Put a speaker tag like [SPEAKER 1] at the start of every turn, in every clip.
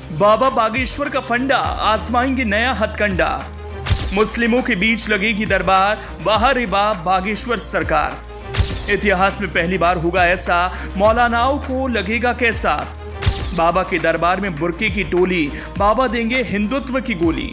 [SPEAKER 1] बाबा बागेश्वर का फंडा, आजमाएंगे नया हथकंडा। मुस्लिमों के बीच लगेगी दरबार, बाहर बागेश्वर सरकार। इतिहास में पहली बार होगा ऐसा, मौलानाओं को लगेगा कैसा। बाबा के दरबार में बुर्के की टोली, बाबा देंगे हिंदुत्व की गोली।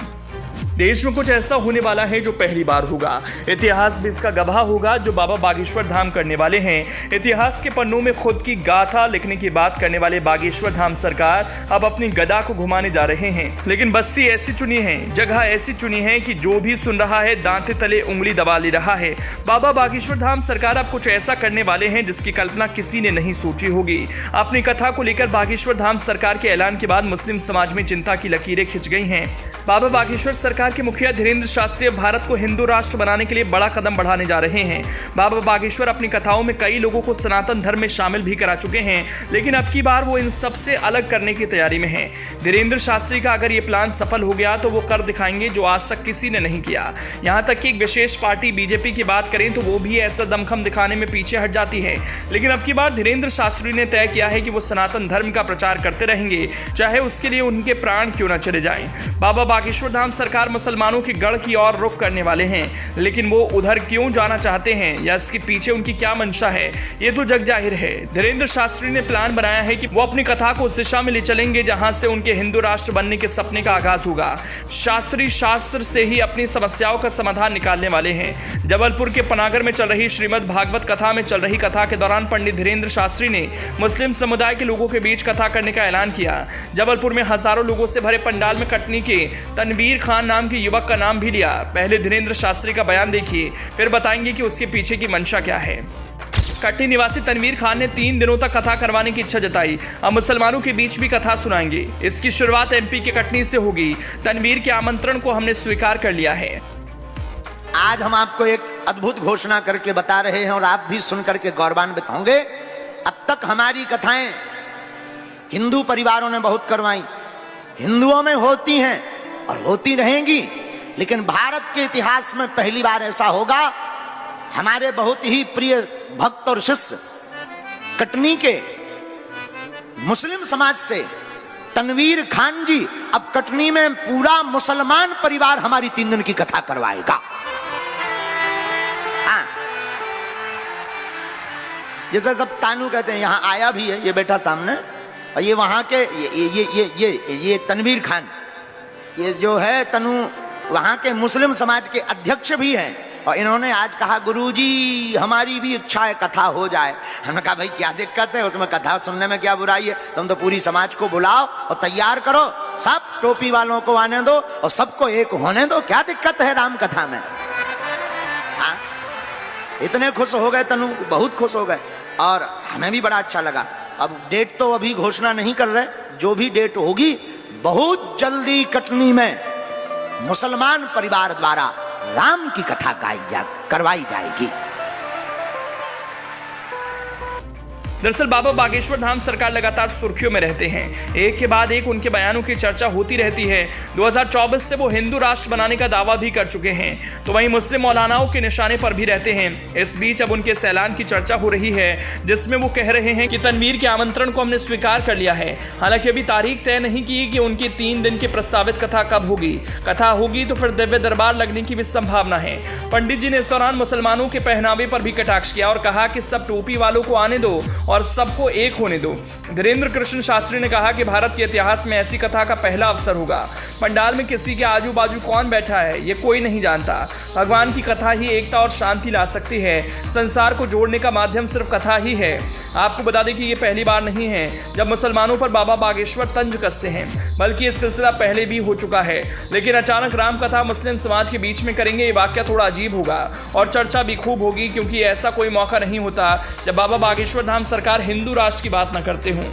[SPEAKER 1] देश में कुछ ऐसा होने वाला है जो पहली बार होगा। इतिहास भी इसका गवाह होगा जो बाबा बागेश्वर धाम करने वाले हैं। इतिहास के पन्नों में खुद की गाथा लिखने की बात करने वाले बागेश्वर धाम सरकार अब अपनी गदा को घुमाने जा रहे हैं। लेकिन बस्ती ऐसी चुनी है, जगह ऐसी चुनी है कि जो भी सुन रहा है दांते तले उंगली दबा ले रहा है। बाबा बागेश्वर धाम सरकार अब कुछ ऐसा करने वाले हैं जिसकी कल्पना किसी ने नहीं सोची होगी। अपनी कथा को लेकर बागेश्वर धाम सरकार के ऐलान के बाद मुस्लिम समाज में चिंता की लकीरें खिंच गई हैं। बाबा बागेश्वर सरकार के मुखिया धीरेंद्र शास्त्री भारत को हिंदू राष्ट्र बनाने के लिए बड़ा कदम बढ़ाने जा रहे हैं। बाबा बागेश्वर अपनी कथाओं में कई लोगों को सनातन धर्म में शामिल भी करा चुके हैं, लेकिन अब की बार वो इन सब से अलग करने की तैयारी में हैं। धीरेंद्र शास्त्री का अगर ये प्लान सफल हो गया तो वो कर दिखाएंगे जो आज तक किसी ने नहीं किया। यहाँ तक कि एक विशेष पार्टी बीजेपी की बात करें तो वो भी ऐसा दमखम दिखाने में पीछे हट जाती है। लेकिन अब की बार धीरेंद्र शास्त्री ने तय किया है कि वो सनातन धर्म का प्रचार करते रहेंगे, चाहे उसके लिए उनके प्राण क्यों न चले जाएं। बाबा बागेश्वर धाम सरकार मुसलमानों के गढ़ की ओर रुख करने वाले हैं, लेकिन वो उधर क्यों जाना चाहते हैं या इसके पीछे उनकी क्या मंशा है, ये तो जग जाहिर है। धीरेंद्र शास्त्री ने प्लान बनाया है कि वो अपनी कथा को उस दिशा में ले चलेंगे जहां से उनके हिंदू राष्ट्र बनने के सपने का आगाज होगा। शास्त्री शास्त्र से ही अपनी समस्याओं का समाधान निकालने वाले हैं। जबलपुर के पनागर में चल रही श्रीमद् भागवत कथा में चल रही कथा के दौरान पंडित धीरेंद्र शास्त्री ने मुस्लिम समुदाय के लोगों के बीच कथा करने का ऐलान किया। जबलपुर में हजारों लोगों से भरे पंडाल में कटनी के तनवीर खान नाम के युवक का नाम भी लिया। पहले धीरेंद्र शास्त्री का बयान देखिए, फिर बताएंगे कि उसके पीछे की मंशा क्या है। कटनी निवासी तनवीर खान ने 3 दिनों तक कथा करवाने की इच्छा जताई। अब मुसलमानों के बीच भी कथा सुनाएंगे। इसकी शुरुआत एमपी के कटनी से होगी। तनवीर के आमंत्रण को हमने स्वीकार कर लिया है।
[SPEAKER 2] आज हम आपको एक अद्भुत घोषणा करके बता रहे हैं और आप भी सुन करके गौरवान्वित होंगे। अब तक हमारी कथाएं हिंदू परिवारों ने बहुत करवाई, हिंदुओं में होती हैं और होती रहेंगी, लेकिन भारत के इतिहास में पहली बार ऐसा होगा। हमारे बहुत ही प्रिय भक्त और शिष्य कटनी के मुस्लिम समाज से तनवीर खान जी अब कटनी में पूरा मुसलमान परिवार हमारी 3 दिन की कथा करवाएगा। जैसे सब तानू कहते हैं, यहां आया भी है, ये बैठा सामने, और ये वहां के ये तनवीर खान, ये जो है तनु वहां के मुस्लिम समाज के अध्यक्ष भी हैं। और इन्होंने आज कहा, गुरुजी हमारी भी इच्छा है कथा हो जाए। हमने कहा भाई क्या दिक्कत है, उसमें कथा सुनने में क्या बुराई है, तुम तो पूरी समाज को बुलाओ और तैयार करो, सब टोपी वालों को आने दो और सबको एक होने दो, क्या दिक्कत है राम कथा में। हाँ, इतने खुश हो गए तनु, बहुत खुश हो गए और हमें भी बड़ा अच्छा लगा। अब डेट तो अभी घोषणा नहीं कर रहे, जो भी डेट होगी बहुत जल्दी कटनी में मुसलमान परिवार द्वारा राम की कथा करवाई जाएगी।
[SPEAKER 1] दरअसल बाबा बागेश्वर धाम सरकार लगातार सुर्खियों में रहते हैं। एक के बाद एक उनके बयानों की चर्चा होती रहती है। 2024 से वो हिंदू राष्ट्र बनाने का दावा भी कर चुके हैं, तो वहीं मुस्लिम मौलानाओं के निशाने पर भी रहते हैं। इस बीच अब उनके इस ऐलान की चर्चा हो रही है जिसमें वो कह रहे हैं कि तनवीर के आमंत्रण को हमने स्वीकार कर लिया है। हालांकि अभी तारीख तय नहीं की कि उनकी 3 दिन की प्रस्तावित कथा कब होगी। कथा होगी तो फिर दिव्य दरबार लगने की भी संभावना है। पंडित जी ने इस दौरान मुसलमानों के पहनावे पर भी कटाक्ष किया और कहा कि सब टोपी वालों को आने दो और सबको एक होने दो। धीरेंद्र कृष्ण शास्त्री ने कहा कि भारत के इतिहास में ऐसी कथा का पहला अवसर होगा। पंडाल में किसी के आजू बाजू कौन बैठा है ये कोई नहीं जानता। भगवान की कथा ही एकता और शांति ला सकती है। संसार को जोड़ने का माध्यम सिर्फ कथा ही है। आपको बता दें कि ये पहली बार नहीं है जब मुसलमानों पर बाबा बागेश्वर तंज कसते हैं, बल्कि ये सिलसिला पहले भी हो चुका है। लेकिन अचानक राम कथा मुस्लिम समाज के बीच में करेंगे, ये वाकया थोड़ा अजीब होगा और चर्चा भी खूब होगी, क्योंकि ऐसा कोई मौका नहीं होता जब बाबा बागेश्वर धाम सरकार हिंदू राष्ट्र की बात न करते हों।